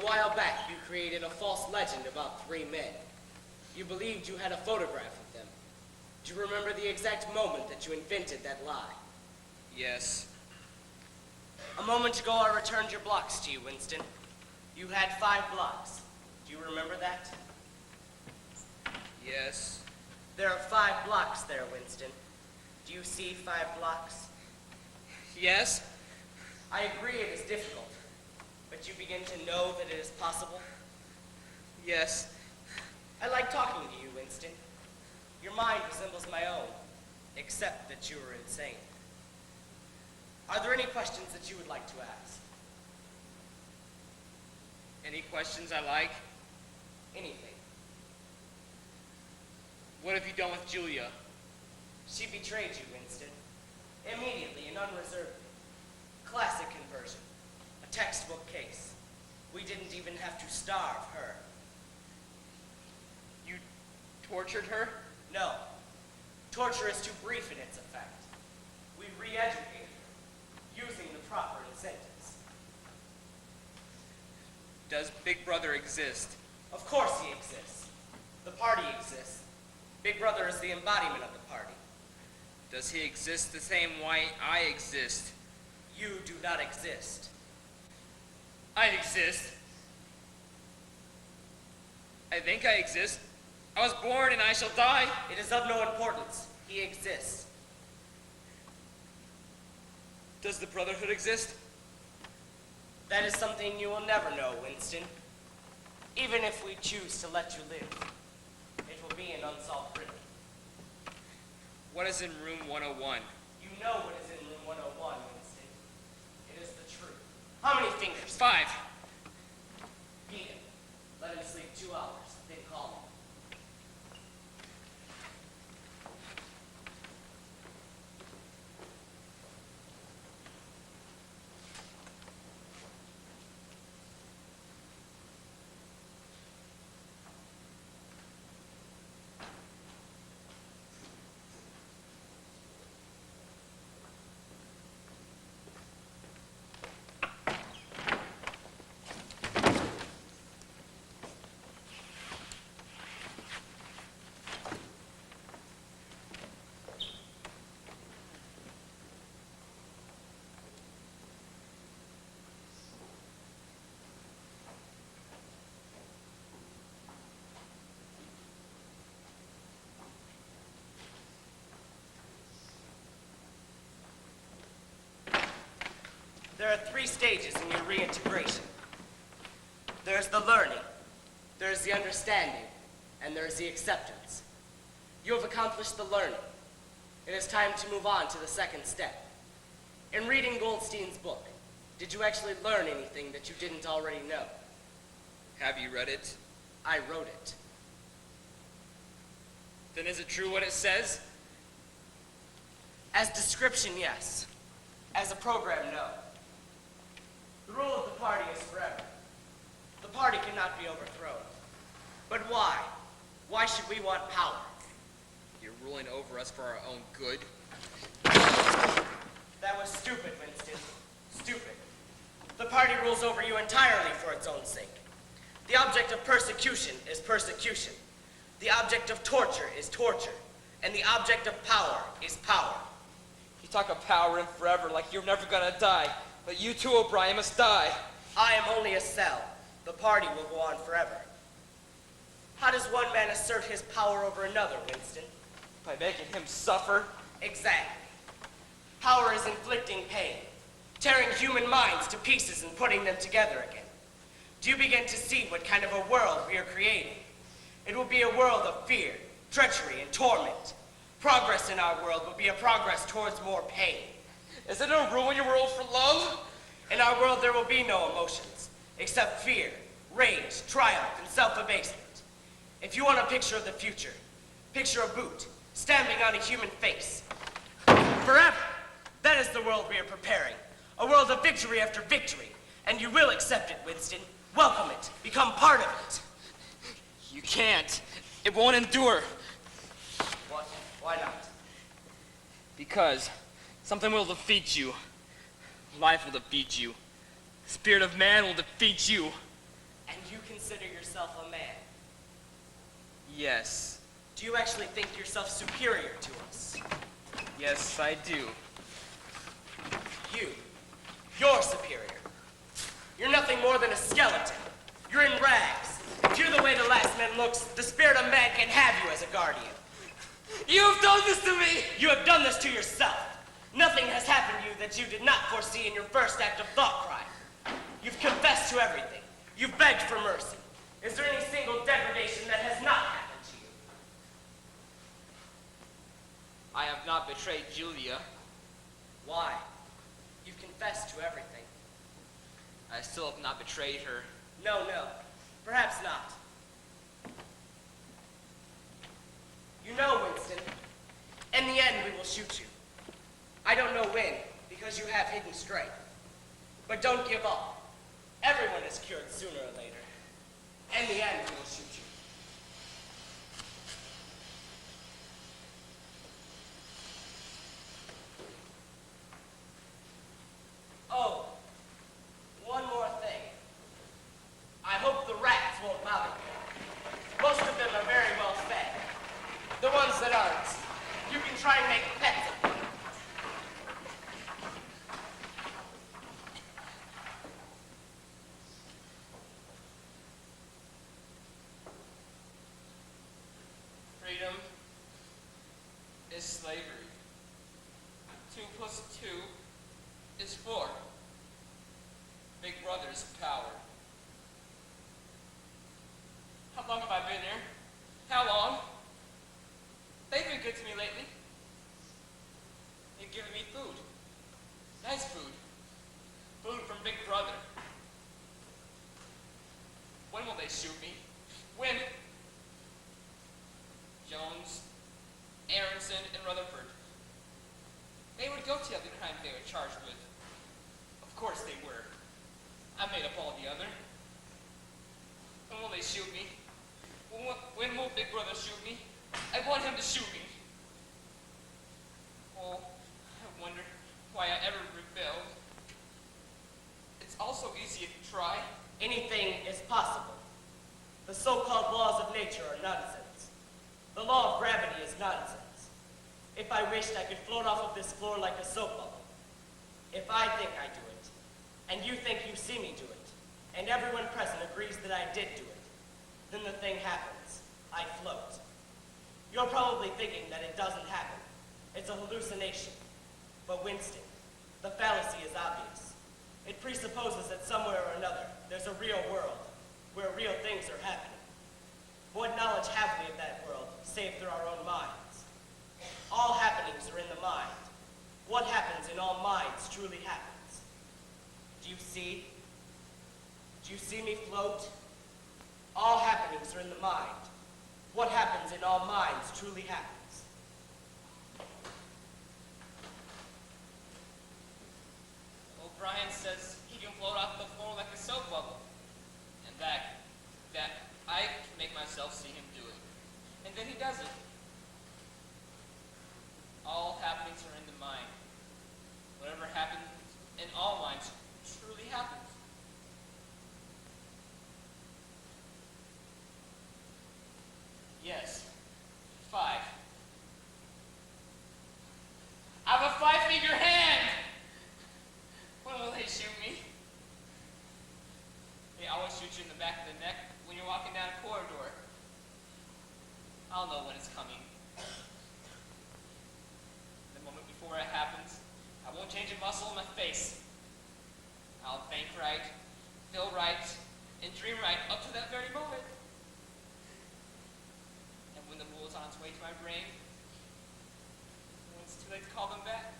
while back, you created a false legend about 3 men. You believed you had a photograph of them. Do you remember the exact moment that you invented that lie? Yes. A moment ago, I returned your blocks to you, Winston. You had 5 blocks. Do you remember that? Yes. There are 5 blocks there, Winston. Do you see 5 blocks? Yes. I agree it is difficult, but you begin to know that it is possible? Yes. I like talking to you, Winston. Your mind resembles my own, except that you are insane. Are there any questions that you would like to ask? Any questions I like? Anything. What have you done with Julia? She betrayed you, Winston. Immediately and unreservedly. Classic conversion. A textbook case. We didn't even have to starve her. You tortured her? No. Torture is too brief in its effect. We re-educated her, using the proper incentives. Does Big Brother exist? Of course he exists. The party exists. Big Brother is the embodiment of the party. Does he exist the same way I exist? You do not exist. I exist. I think I exist. I was born and I shall die. It is of no importance. He exists. Does the Brotherhood exist? That is something you will never know, Winston. Even if we choose to let you live, it will be an unsolved riddle. What is in room 101? You know what is in room 101, Winston. It is the truth. How many fingers? 5. Beat him. Let him sleep 2 hours. Then call me. There are 3 stages in your reintegration. There's the learning, there's the understanding, and there's the acceptance. You have accomplished the learning. It is time to move on to the 2nd step. In reading Goldstein's book, did you actually learn anything that you didn't already know? Have you read it? I wrote it. Then is it true what it says? As description, yes. As a program, no. The rule of the party is forever. The party cannot be overthrown. But why? Why should we want power? You're ruling over us for our own good? That was stupid, Winston. Stupid. The party rules over you entirely for its own sake. The object of persecution is persecution. The object of torture is torture. And the object of power is power. You talk of power and forever like you're never gonna die. But you too, O'Brien, must die. I am only a cell. The party will go on forever. How does one man assert his power over another, Winston? By making him suffer? Exactly. Power is inflicting pain, tearing human minds to pieces and putting them together again. Do you begin to see what kind of a world we are creating? It will be a world of fear, treachery, and torment. Progress in our world will be a progress towards more pain. Is it a ruin your world for love? In our world, there will be no emotions, except fear, rage, triumph, and self-abasement. If you want a picture of the future, picture a boot, stamping on a human face. Forever! That is the world we are preparing. A world of victory after victory. And you will accept it, Winston. Welcome it. Become part of it. You can't. It won't endure. What? Why not? Because something will defeat you. Life will defeat you. The spirit of man will defeat you. consider yourself a man? Yes. Do you actually think yourself superior to us? Yes, I do. You're superior. You're nothing more than a skeleton. You're in rags. If you're the way the last man looks, the spirit of man can have you as a guardian. You've done this to me! You have done this to yourself. Nothing has happened to you that you did not foresee in your first act of thought crime. You've confessed to everything. You've begged for mercy. Is there any single degradation that has not happened to you? I have not betrayed Julia. Why? You've confessed to everything. I still have not betrayed her. No. Perhaps not. You know, Winston, in the end we will shoot you. I don't know when, because you have hidden strength. But don't give up. Everyone is cured sooner or later. In the end, we will shoot you. Oh, one more thing. I hope the rats won't bother you. Most of them are very well fed. The ones that aren't, you can try and make pets of them. Freedom is slavery. 2 plus 2 is 4. Big brother's power. How long have I been here? How long? They've been good to me lately. They've given me food. Nice food. Food from Big Brother. When will they shoot me? When? Jones, Aronson, and Rutherford. They would go tell the crimes they were charged with. Of course they were. I made up all the other. When will they shoot me? When will Big Brother shoot me? I want him to shoot me. Oh, I wonder why I ever rebelled. It's also easy if you try. Anything is possible. The so-called laws of nature are nonsense. The law of gravity is nonsense. If I wished, I could float off of this floor like a soap bubble. If I think I do it, and you think you see me do it, and everyone present agrees that I did do it, then the thing happens. I float. You're probably thinking that it doesn't happen. It's a hallucination. But Winston, the fallacy is obvious. It presupposes that somewhere or another, there's a real world, where real things are happening. What knowledge have we of that world, save through our own minds? All happenings are in the mind. What happens in all minds truly happens. Do you see? Do you see me float? All happenings are in the mind. What happens in all minds truly happens. O'Brien says he can float off the floor like a soap bubble. And that I can make myself see him do it. And then he does it. All happenings are in the mind. Whatever happens in all minds truly happens. Yes. 5. I have a 5-finger hand! When will they shoot me? They always shoot you in the back of the neck when you're walking down a corridor. I'll know when it's coming. The moment before it happens, I won't change a muscle in my face. I'll think right, feel right, and dream right up to that very moment. And when the bullet's on its way to my brain, when it's too late to call them back,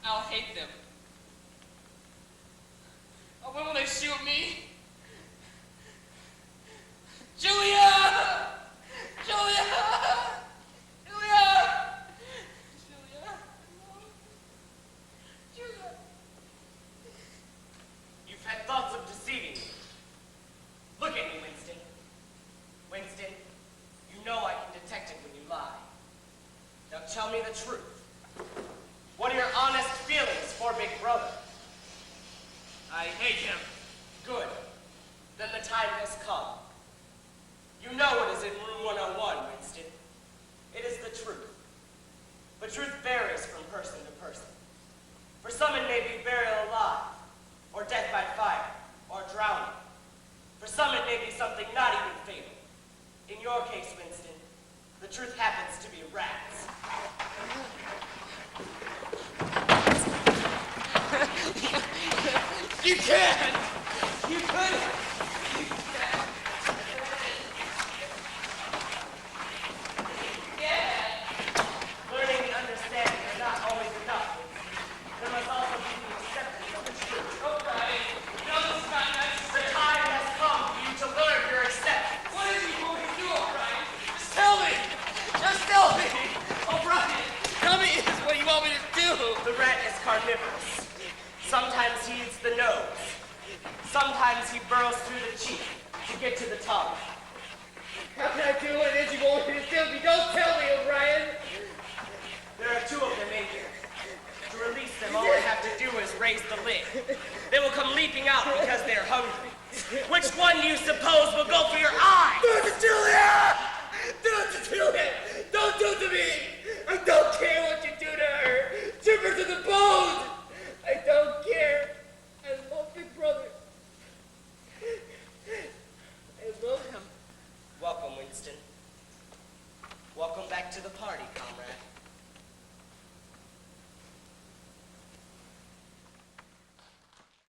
I'll hate them. Oh, when will they shoot me? Julia! Julia! Julia! Julia! Julia! You've had thoughts of deceiving me. Look at me, Winston. Winston, you know I can detect it when you lie. Now tell me the truth. What are your honest feelings for Big Brother? I hate him. Good. Then the time time has come. You know what is in room 101, Winston. It is the truth. But truth varies from person to person. For some it may be burial alive, or death by fire, or drowning. For some it may be something not even fatal. In your case, Winston, the truth happens to be rats. You can't! You couldn't! Learning and understanding are not always enough. There must also be the acceptance of the truth. Oh, Brian, no, this is not nice. The time has come for you to learn your acceptance. What is he going to do, O'Brien? Just tell me! Just tell me! O'Brien, tell me what you want me to do! The rat is carnivorous. Sometimes he eats the nose. Sometimes he burrows through the cheek to get to the tongue. How can I do what it is you want me to do? Don't tell me, O'Brien! There are two of them in here. To release them, all I have to do is raise the lid. They will come leaping out because they're hungry. Which one do you suppose will go for your eye? Do it to Julia! Do it to Julia! Don't do it to me! I don't care what you do to her! Strip her to the bone!